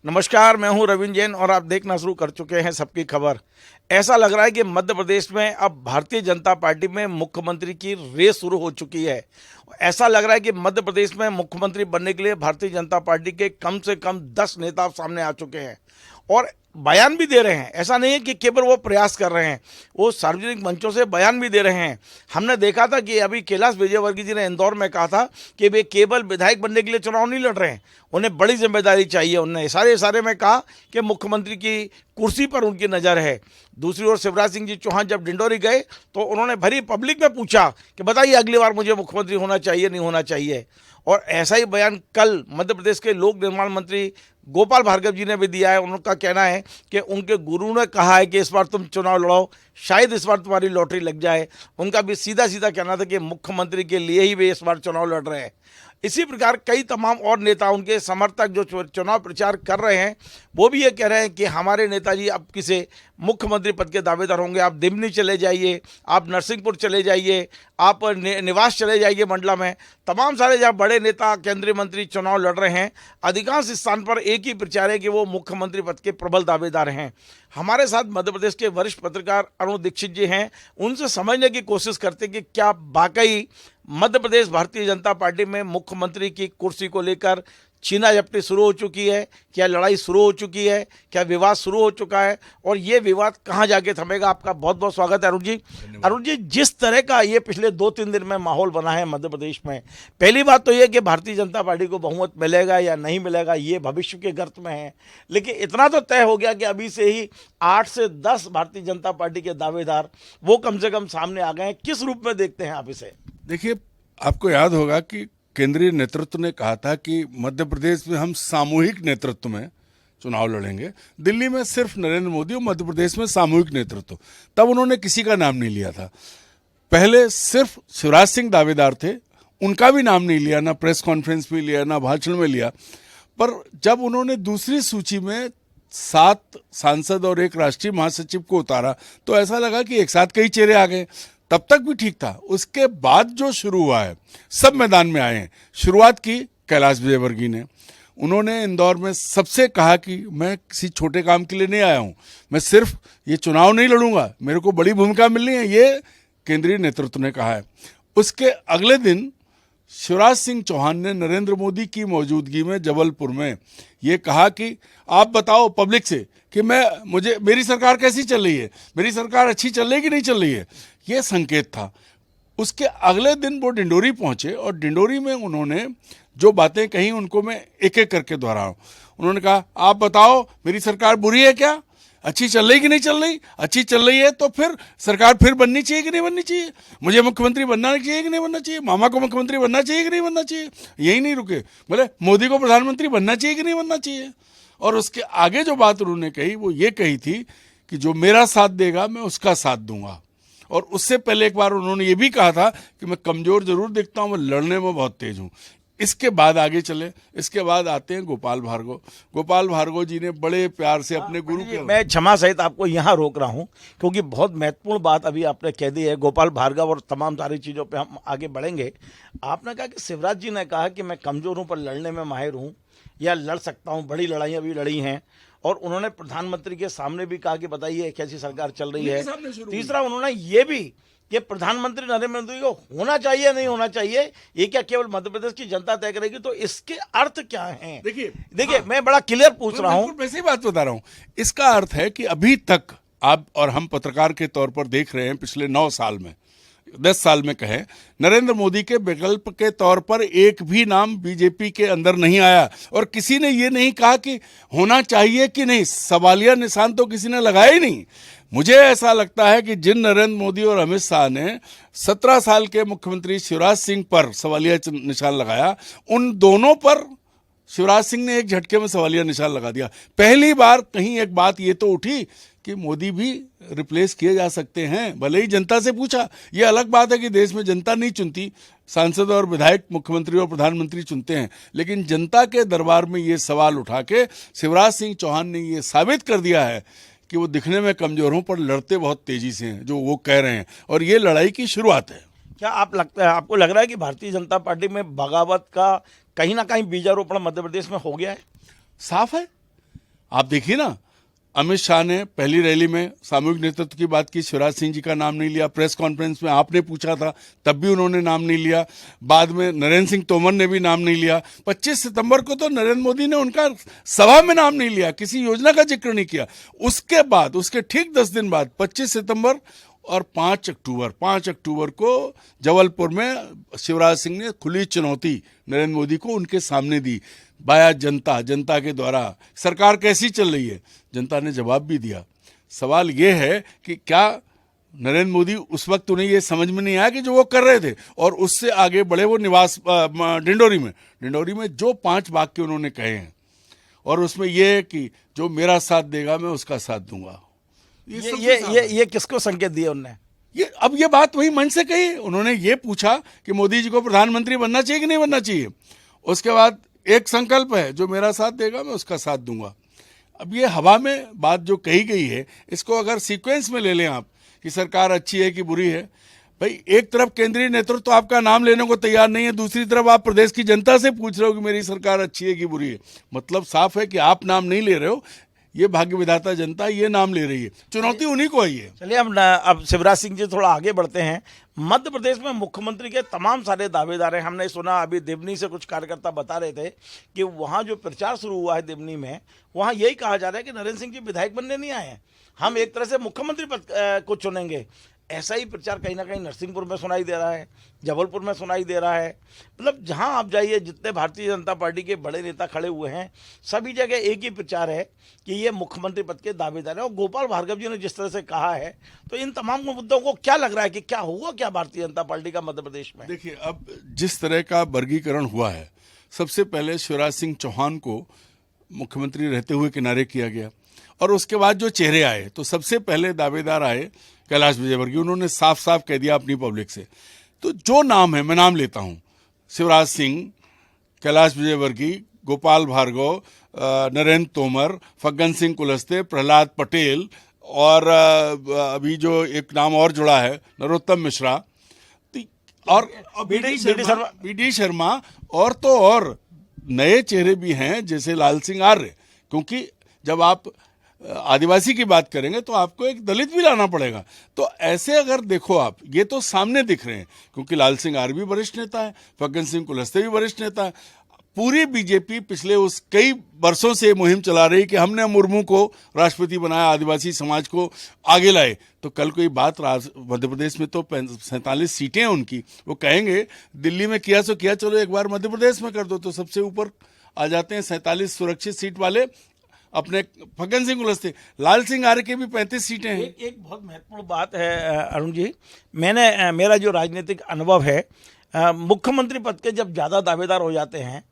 नमस्कार, मैं हूं रविंद्र जैन और आप देखना शुरू कर चुके हैं सबकी खबर। ऐसा लग रहा है कि मध्य प्रदेश में अब भारतीय जनता पार्टी में मुख्यमंत्री की रेस शुरू हो चुकी है। ऐसा लग रहा है कि मध्य प्रदेश में मुख्यमंत्री बनने के लिए भारतीय जनता पार्टी के कम से कम 10 नेता सामने आ चुके हैं और बयान भी दे रहे हैं। ऐसा नहीं है कि केवल वो प्रयास कर रहे हैं, वो सार्वजनिक मंचों से बयान भी दे रहे हैं। हमने देखा था कि अभी कैलाश विजयवर्गीय जी ने इंदौर में कहा था कि वे केवल विधायक बनने के लिए चुनाव नहीं लड़ रहे हैं, उन्हें बड़ी जिम्मेदारी चाहिए। उन्होंने इशारे में कहा कि मुख्यमंत्री की कुर्सी पर उनकी नज़र है। दूसरी ओर शिवराज सिंह जी चौहान जब डिंडोरी गए तो उन्होंने भरी पब्लिक में पूछा कि बताइए अगली बार मुझे मुख्यमंत्री होना चाहिए नहीं होना चाहिए। और ऐसा ही बयान कल मध्य प्रदेश के लोक निर्माण मंत्री गोपाल भार्गव जी ने भी दिया है। उनका कहना है कि उनके गुरु ने कहा है कि इस बार तुम चुनाव लड़ो, शायद इस बार तुम्हारी लॉटरी लग जाए। उनका भी सीधा कहना था कि मुख्यमंत्री के लिए ही वे इस बार चुनाव लड़ रहे हैं। इसी प्रकार कई तमाम और नेता, उनके समर्थक जो चुनाव प्रचार कर रहे हैं, वो भी ये कह रहे हैं कि हमारे नेताजी अब किसे मुख्यमंत्री पद के दावेदार होंगे। आप दिमनी चले जाइए, आप नरसिंहपुर चले जाइए, आप निवास चले जाइए मंडला में, तमाम सारे जहाँ बड़े नेता केंद्रीय मंत्री चुनाव लड़ रहे हैं, अधिकांश स्थान पर एक ही प्रचार है कि वो मुख्यमंत्री पद के प्रबल दावेदार हैं। हमारे साथ मध्य प्रदेश के वरिष्ठ पत्रकार अरुण दीक्षित जी हैं। उनसे समझने की कोशिश करते कि क्या वाकई मध्य प्रदेश भारतीय जनता पार्टी में मुख्यमंत्री की कुर्सी को लेकर छीना झपटी शुरू हो चुकी है, क्या लड़ाई शुरू हो चुकी है, क्या विवाद शुरू हो चुका है और ये विवाद कहाँ जाके थमेगा। आपका बहुत बहुत स्वागत है अरुण जी। अरुण जी, जिस तरह का ये पिछले 2-3 दिन में माहौल बना है मध्य प्रदेश में, पहली बात तो ये कि भारतीय जनता पार्टी को बहुमत मिलेगा या नहीं मिलेगा ये भविष्य के गर्त में है, लेकिन इतना तो तय हो गया कि अभी से ही 8 से 10 भारतीय जनता पार्टी के दावेदार वो कम से कम सामने आ गए हैं। किस रूप में देखते हैं आप इसे? देखिए, आपको याद होगा कि केंद्रीय नेतृत्व ने कहा था कि मध्य प्रदेश में हम सामूहिक नेतृत्व में चुनाव लड़ेंगे। दिल्ली में सिर्फ नरेंद्र मोदी और मध्य प्रदेश में सामूहिक नेतृत्व। तब उन्होंने किसी का नाम नहीं लिया था। पहले सिर्फ शिवराज सिंह दावेदार थे, उनका भी नाम नहीं लिया, ना प्रेस कॉन्फ्रेंस में लिया, ना भाषण में लिया। पर जब उन्होंने दूसरी सूची में 7 सांसद और 1 राष्ट्रीय महासचिव को उतारा तो ऐसा लगा कि एक साथ कई चेहरे आ गए। तब तक भी ठीक था। उसके बाद जो शुरू हुआ है, सब मैदान में आए हैं। शुरुआत की कैलाश विजयवर्गीय ने, उन्होंने इंदौर में सबसे कहा कि मैं किसी छोटे काम के लिए नहीं आया हूं, मैं सिर्फ ये चुनाव नहीं लड़ूंगा, मेरे को बड़ी भूमिका मिलनी है, ये केंद्रीय नेतृत्व ने कहा है। उसके अगले दिन शिवराज सिंह चौहान ने नरेंद्र मोदी की मौजूदगी में जबलपुर में ये कहा कि आप बताओ पब्लिक से कि मेरी सरकार कैसी चल रही है, मेरी सरकार अच्छी चल रही है कि नहीं चल रही है। ये संकेत था। उसके अगले दिन वो डिंडोरी पहुंचे और डिंडोरी में उन्होंने जो बातें कही उनको मैं एक एक करके दोहराऊं। उन्होंने कहा, आप बताओ मेरी सरकार बुरी है क्या, अच्छी चल रही कि नहीं चल रही, अच्छी चल रही है तो फिर सरकार फिर बननी चाहिए कि नहीं बननी चाहिए, मुझे मुख्यमंत्री बनना चाहिए कि नहीं बनना चाहिए, मामा को मुख्यमंत्री बनना चाहिए कि नहीं बनना चाहिए। यही नहीं रुके, बोले मोदी को प्रधानमंत्री बनना चाहिए कि नहीं बनना चाहिए। और उसके आगे जो बात उन्होंने कही वो ये कही थी कि जो मेरा साथ देगा मैं उसका साथ दूंगा। और उससे पहले एक बार उन्होंने ये भी कहा था कि मैं कमजोर जरूर दिखता हूं, मैं लड़ने में बहुत तेज हूं। इसके बाद आगे चले, इसके बाद आते हैं गोपाल भार्गव। गोपाल भार्गव जी ने बड़े प्यार से अपने गुरु के, मैं क्षमा सहित आपको यहाँ रोक रहा हूँ क्योंकि बहुत महत्वपूर्ण बात अभी आपने कह दी है गोपाल भार्गव और तमाम सारी चीज़ों पे हम आगे बढ़ेंगे। आपने कहा कि शिवराज जी ने कहा कि मैं कमज़ोर हूँ पर लड़ने में माहिर हूँ या लड़ सकता हूँ, बड़ी लड़ाइयाँ भी लड़ी हैं। और उन्होंने प्रधानमंत्री के सामने भी कहा कि बताइए कैसी सरकार चल रही है। तीसरा उन्होंने ये भी कि प्रधानमंत्री नरेंद्र मोदी को होना चाहिए नहीं होना चाहिए, ये क्या केवल मध्य प्रदेश की जनता तय करेगी। तो इसके अर्थ क्या हैं? देखिए हाँ, मैं बड़ा क्लियर पूछ रहा हूं, वैसे ही बात बता रहा हूं। इसका अर्थ है कि अभी तक आप और हम पत्रकार के तौर पर देख रहे हैं, पिछले 9 साल में, 10 साल में कहें, नरेंद्र मोदी के विकल्प के तौर पर एक भी नाम बीजेपी के अंदर नहीं आया और किसी ने ये नहीं कहा कि होना चाहिए कि नहीं। सवालिया निशान तो किसी ने लगाया ही नहीं। मुझे ऐसा लगता है कि जिन नरेंद्र मोदी और अमित शाह ने 17 साल के मुख्यमंत्री शिवराज सिंह पर सवालिया निशान लगाया, उन दोनों पर शिवराज सिंह ने एक झटके में सवालिया निशान लगा दिया। पहली बार कहीं एक बात ये तो उठी कि मोदी भी रिप्लेस किए जा सकते हैं, भले ही जनता से पूछा। ये अलग बात है कि देश में जनता नहीं चुनती, सांसद और विधायक मुख्यमंत्री और प्रधानमंत्री चुनते हैं, लेकिन जनता के दरबार में ये सवाल उठा के शिवराज सिंह चौहान ने ये साबित कर दिया है कि वो दिखने में कमजोर हों पर लड़ते बहुत तेजी से हैं, जो वो कह रहे हैं, और ये लड़ाई की शुरुआत है। क्या आपको लग रहा है कि भारतीय जनता पार्टी में बगावत का कहीं ना कहीं बीजारोपण मध्य प्रदेश में हो गया है? साफ है आप देखिए ना, अमित शाह ने पहली रैली में सामूहिक नेतृत्व की बात की, शिवराज सिंह जी का नाम नहीं लिया। प्रेस कॉन्फ्रेंस में आपने पूछा था तब भी उन्होंने नाम नहीं लिया। बाद में नरेंद्र सिंह तोमर ने भी नाम नहीं लिया। 25 सितंबर को तो नरेंद्र मोदी ने उनका सभा में नाम नहीं लिया, किसी योजना का जिक्र नहीं किया। उसके बाद, उसके ठीक 10 दिन बाद 25 सितंबर और 5 अक्टूबर को जबलपुर में शिवराज सिंह ने खुली चुनौती नरेंद्र मोदी को उनके सामने दी, बाया जनता, जनता के द्वारा सरकार कैसी चल रही है। जनता ने जवाब भी दिया। सवाल ये है कि क्या नरेंद्र मोदी उस वक्त उन्हें ये समझ में नहीं आया कि जो वो कर रहे थे, और उससे आगे बढ़े वो निवास डिंडोरी में जो 5 वाक्य उन्होंने कहे हैं, और उसमें ये है कि जो मेरा साथ देगा मैं उसका साथ दूंगा। ये किसको संकेत दिए उनने? ये बात वही मंच से कही। उन्होंने ये पूछा कि मोदी जी को प्रधानमंत्री बनना चाहिए कि नहीं बनना चाहिए। उसके बाद एक संकल्प है, जो मेरा साथ देगा मैं उसका साथ दूंगा। अब ये हवा में बात जो कही गई है, इसको अगर सीक्वेंस में ले लें आप कि सरकार अच्छी है कि बुरी है, भाई एक तरफ केंद्रीय नेतृत्व तो आपका नाम लेने को तैयार नहीं है, दूसरी तरफ आप प्रदेश की जनता से पूछ रहे हो कि मेरी सरकार अच्छी है कि बुरी है। मतलब साफ है कि आप नाम नहीं ले रहे हो, ये भाग्य विधाता जनता ये नाम ले रही है। चुनौती उन्हीं को आई है। चलिए हम अब शिवराज सिंह जी थोड़ा आगे बढ़ते हैं। मध्य प्रदेश में मुख्यमंत्री के तमाम सारे दावेदार हैं। हमने सुना, अभी देवनी से कुछ कार्यकर्ता बता रहे थे कि वहाँ जो प्रचार शुरू हुआ है देवनी में, वहाँ यही कहा जा रहा है कि नरेंद्र सिंह जी विधायक बनने नहीं आए हैं, हम एक तरह से मुख्यमंत्री पद को चुनेंगे। ऐसा ही प्रचार कहीं ना कहीं नरसिंहपुर में सुनाई दे रहा है, जबलपुर में सुनाई दे रहा है। मतलब जहां आप जाइए, जितने भारतीय जनता पार्टी के बड़े नेता खड़े हुए हैं, सभी जगह एक ही प्रचार है कि ये मुख्यमंत्री पद के दावेदार हैं। और गोपाल भार्गव जी ने जिस तरह से कहा है, तो इन तमाम मुद्दों को क्या लग रहा है कि क्या होगा क्या भारतीय जनता पार्टी का मध्य प्रदेश में? देखिए, अब जिस तरह का वर्गीकरण हुआ है, सबसे पहले शिवराज सिंह चौहान को मुख्यमंत्री रहते हुए किनारे किया गया, और उसके बाद जो चेहरे आए, तो सबसे पहले दावेदार आए कैलाश विजयवर्गीय। उन्होंने साफ साफ कह दिया अपनी पब्लिक से। तो जो नाम है, मैं नाम लेता हूं, शिवराज सिंह, कैलाश विजयवर्गीय, गोपाल भार्गव, नरेंद्र तोमर, फग्गन सिंह कुलस्ते, प्रहलाद पटेल, और अभी जो एक नाम और जुड़ा है नरोत्तम मिश्रा, और बीडी शर्मा, और तो और नए चेहरे भी हैं जैसे लाल सिंह आर्य। क्योंकि जब आप आदिवासी की बात करेंगे तो आपको एक दलित भी लाना पड़ेगा। तो ऐसे अगर देखो आप, ये तो सामने दिख रहे हैं, क्योंकि लाल सिंह आर्य भी वरिष्ठ नेता है, फग्गन सिंह कुलस्ते भी वरिष्ठ नेता है। पूरी बीजेपी पिछले उस कई वर्षों से मुहिम चला रही कि हमने मुर्मू को राष्ट्रपति बनाया, आदिवासी समाज को आगे लाए। तो कल कोई बात, मध्य प्रदेश में तो 47 सीटें हैं उनकी, वो कहेंगे दिल्ली में किया सो किया, चलो एक बार मध्य प्रदेश में कर दो, तो सबसे ऊपर आ जाते हैं 47 सुरक्षित सीट वाले अपने फग्गन सिंह कुलस्ते। लाल सिंह आर्य के भी 35 सीटें हैं। एक बहुत महत्वपूर्ण बात है अरुण जी, मेरा जो राजनीतिक अनुभव है, मुख्यमंत्री पद के जब ज़्यादा दावेदार हो जाते हैं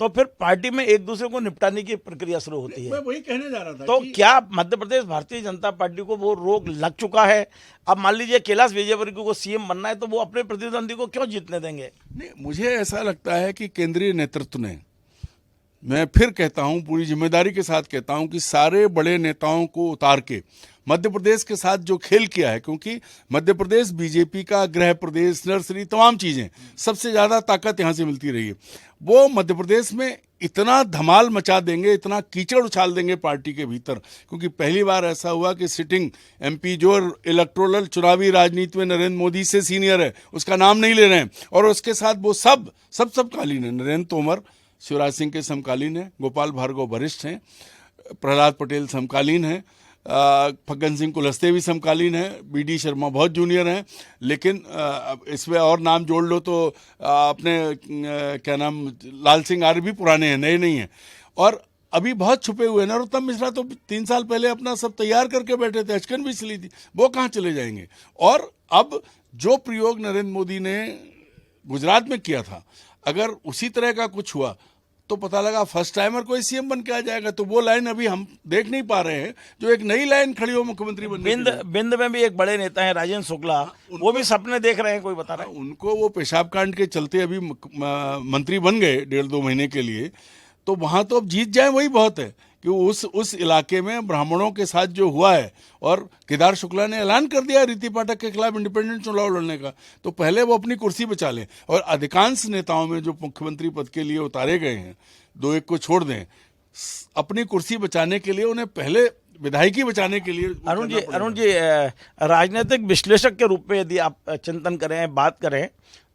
तो फिर पार्टी में एक दूसरे को निपटाने की प्रक्रिया शुरू होती है। मैं वही कहने जा रहा था। तो क्या मध्य प्रदेश भारतीय जनता पार्टी को वो रोग लग चुका है? अब मान लीजिए कैलाश विजयवर्गीय को सीएम बनना है, तो वो अपने प्रतिद्वंदी को क्यों जीतने देंगे? नहीं, मुझे ऐसा लगता है कि केंद्रीय नेतृत्व ने, मैं फिर कहता हूं, पूरी जिम्मेदारी के साथ कहता हूं कि सारे बड़े नेताओं को उतार के मध्य प्रदेश के साथ जो खेल किया है, क्योंकि मध्य प्रदेश बीजेपी का गृह प्रदेश, नर्सरी, तमाम चीज़ें, सबसे ज़्यादा ताकत यहाँ से मिलती रही है। वो मध्य प्रदेश में इतना धमाल मचा देंगे, इतना कीचड़ उछाल देंगे पार्टी के भीतर, क्योंकि पहली बार ऐसा हुआ कि सिटिंग एमपी जो इलेक्टोरल चुनावी राजनीति में नरेंद्र मोदी से सीनियर है, उसका नाम नहीं ले रहे हैं, और उसके साथ वो सब कालीन है। नरेंद्र तोमर शिवराज सिंह के समकालीन हैं, गोपाल भार्गव वरिष्ठ हैं, प्रहलाद पटेल समकालीन हैं, फग्गन सिंह कुलस्ते भी समकालीन हैं, बीडी शर्मा बहुत जूनियर हैं। लेकिन इसमें और नाम जोड़ लो तो अपने क्या नाम, लाल सिंह आर्य भी पुराने हैं, नए नहीं हैं। और अभी बहुत छुपे हुए हैं। नरोत्तम मिश्रा तो 3 साल पहले अपना सब तैयार करके बैठे थे, अचकन भी चली थी, वो कहाँ चले जाएंगे? और अब जो प्रयोग नरेंद्र मोदी ने गुजरात में किया था, अगर उसी तरह का कुछ हुआ तो पता लगा फर्स्ट टाइमर कोई सीएम बन के आ जाएगा। तो वो लाइन अभी हम देख नहीं पा रहे हैं, जो एक नई लाइन खड़ी हो मुख्यमंत्री बनने की। बिंद में भी एक बड़े नेता हैं राजेंद्र शुक्ला, वो भी सपने देख रहे हैं, कोई बता रहा है उनको। वो पेशाब कांड के चलते अभी मंत्री बन गए 1.5-2 महीने के लिए, तो वहां तो अब जीत जाए वही बहुत है कि उस इलाके में ब्राह्मणों के साथ जो हुआ है, और केदार शुक्ला ने ऐलान कर दिया रीति पाठक के खिलाफ इंडिपेंडेंट चुनाव लड़ने का, तो पहले वो अपनी कुर्सी बचा लें। और अधिकांश नेताओं में जो मुख्यमंत्री पद के लिए उतारे गए हैं, 2-1 को छोड़ दें, अपनी कुर्सी बचाने के लिए उन्हें पहले विधायकी बचाने के लिए अरुण जी राजनीतिक विश्लेषक के रूप में यदि आप चिंतन करें, बात करें,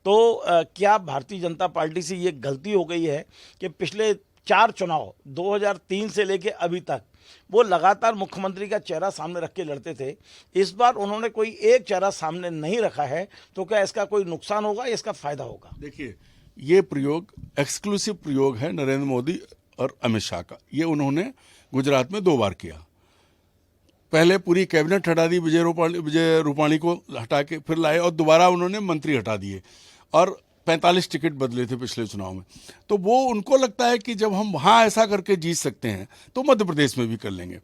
तो क्या भारतीय जनता पार्टी से ये गलती हो गई है कि पिछले 4 चुनाव 2003 से लेके अभी तक वो लगातार मुख्यमंत्री का चेहरा सामने रख के लड़ते थे, इस बार उन्होंने कोई एक चेहरा सामने नहीं रखा है, तो क्या इसका कोई नुकसान होगा या इसका फायदा होगा? देखिए, ये प्रयोग एक्सक्लूसिव प्रयोग है नरेंद्र मोदी और अमित शाह का। ये उन्होंने गुजरात में 2 बार किया। पहले पूरी कैबिनेट हटा दी, विजय रूपाणी को हटा के फिर लाए, और दोबारा उन्होंने मंत्री हटा दिए, और 45 टिकट बदले थे पिछले चुनाव में। तो वो उनको लगता है कि जब हम वहाँ ऐसा करके जीत सकते हैं तो मध्य प्रदेश में भी कर लेंगे।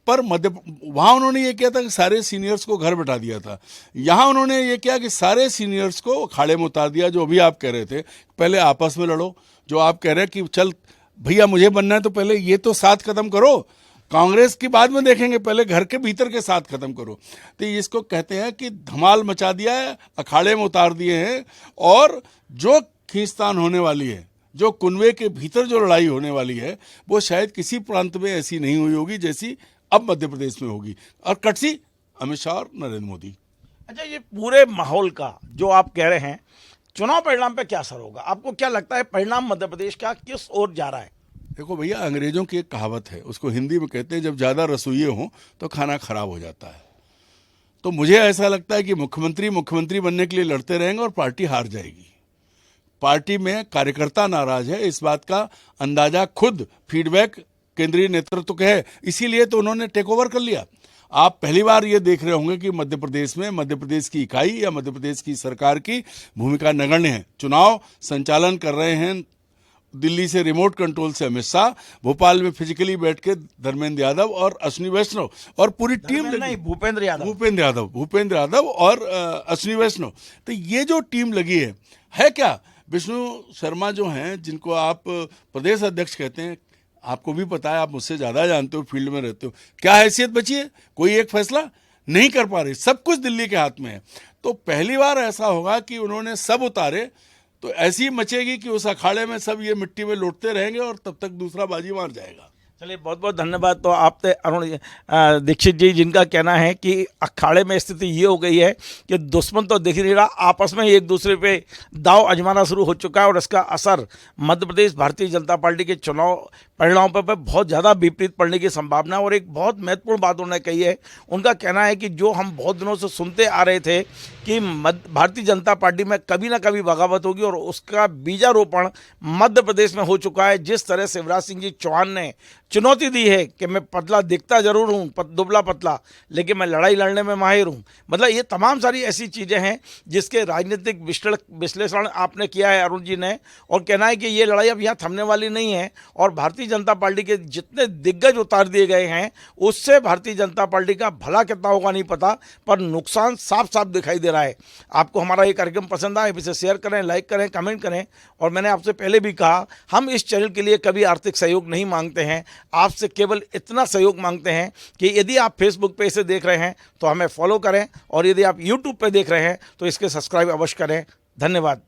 पर वहाँ उन्होंने ये किया था कि सारे सीनियर्स को घर बैठा दिया था। यहाँ उन्होंने ये किया कि सारे सीनियर्स को अखाड़े में उतार दिया। जो अभी आप कह रहे थे पहले आपस में लड़ो, जो आप कह रहे हैं कि चल भैया मुझे बनना है तो पहले ये तो साथ खत्म करो, कांग्रेस की बाद में देखेंगे, पहले घर के भीतर के साथ खत्म करो। तो इसको कहते हैं कि धमाल मचा दिया है, अखाड़े में उतार दिए हैं, और जो खींचतान होने वाली है, जो कुनवे के भीतर जो लड़ाई होने वाली है, वो शायद किसी प्रांत में ऐसी नहीं हुई होगी जैसी अब मध्य प्रदेश में होगी, और कटसी अमित शाह और नरेंद्र मोदी। अच्छा, ये पूरे माहौल का जो आप कह रहे हैं, चुनाव परिणाम पे क्या असर होगा? आपको क्या लगता है परिणाम मध्य प्रदेश का किस ओर जा रहा है? देखो भैया, अंग्रेजों की एक कहावत है, उसको हिंदी में कहते हैं जब ज़्यादा रसोइये हों तो खाना खराब हो जाता है। तो मुझे ऐसा लगता है कि मुख्यमंत्री बनने के लिए लड़ते रहेंगे और पार्टी हार जाएगी। पार्टी में कार्यकर्ता नाराज है, इस बात का अंदाजा खुद फीडबैक केंद्रीय नेतृत्व का है, इसीलिए तो उन्होंने टेक ओवर कर लिया। आप पहली बार ये देख रहे होंगे कि मध्य प्रदेश में मध्य प्रदेश की इकाई या मध्य प्रदेश की सरकार की भूमिका नगण्य है। चुनाव संचालन कर रहे हैं दिल्ली से रिमोट कंट्रोल से अमित शाह, भोपाल में फिजिकली बैठ के धर्मेंद्र यादव और अश्विनी वैष्णव, और पूरी टीम नहीं, भूपेंद्र यादव और अश्विनी वैष्णव। तो ये जो टीम लगी है क्या? विष्णु शर्मा जो हैं, जिनको आप प्रदेश अध्यक्ष कहते हैं, आपको भी पता है, आप मुझसे ज़्यादा जानते हो, फील्ड में रहते हो, क्या हैसियत बची है? कोई एक फैसला नहीं कर पा रहे, सब कुछ दिल्ली के हाथ में है। तो पहली बार ऐसा होगा कि उन्होंने सब उतारे, तो ऐसी मचेगी कि उस अखाड़े में सब ये मिट्टी में लौटते रहेंगे और तब तक दूसरा बाजी मार जाएगा। चलिए, बहुत बहुत धन्यवाद। तो आपसे अरुण दीक्षित जी, जिनका कहना है कि अखाड़े में स्थिति ये हो गई है कि दुश्मन तो दिख नहीं रहा, आपस में एक दूसरे पे दाव आजमाना शुरू हो चुका है, और इसका असर मध्य प्रदेश भारतीय जनता पार्टी के चुनाव परिणाम पर बहुत ज़्यादा विपरीत पड़ने की संभावना है। और एक बहुत महत्वपूर्ण बात उन्होंने कही है, उनका कहना है कि जो हम बहुत दिनों से सुनते आ रहे थे कि भारतीय जनता पार्टी में कभी ना कभी बगावत होगी, और उसका बीजारोपण मध्य प्रदेश में हो चुका है। जिस तरह शिवराज सिंह जी चौहान ने चुनौती दी है कि मैं पतला दिखता जरूर हूँ, दुबला पतला, लेकिन मैं लड़ाई लड़ने में माहिर हूँ, मतलब ये तमाम सारी ऐसी चीज़ें हैं जिसके राजनीतिक विश्लेषण आपने किया है अरुण जी ने, और कहना है कि ये लड़ाई अब यहाँ थमने वाली नहीं है, और भारतीय जनता पार्टी के जितने दिग्गज उतार दिए गए हैं उससे भारतीय जनता पार्टी का भला कितना होगा नहीं पता, पर नुकसान साफ साफ दिखाई दे रहा है। आपको हमारा ये कार्यक्रम पसंद आए, इसे शेयर करें, लाइक करें, कमेंट करें। और मैंने आपसे पहले भी कहा, हम इस चैनल के लिए कभी आर्थिक सहयोग नहीं मांगते हैं, आपसे केवल इतना सहयोग मांगते हैं कि यदि आप फेसबुक पे इसे देख रहे हैं तो हमें फॉलो करें, और यदि आप यूट्यूब पे देख रहे हैं तो इसके सब्सक्राइब अवश्य करें। धन्यवाद।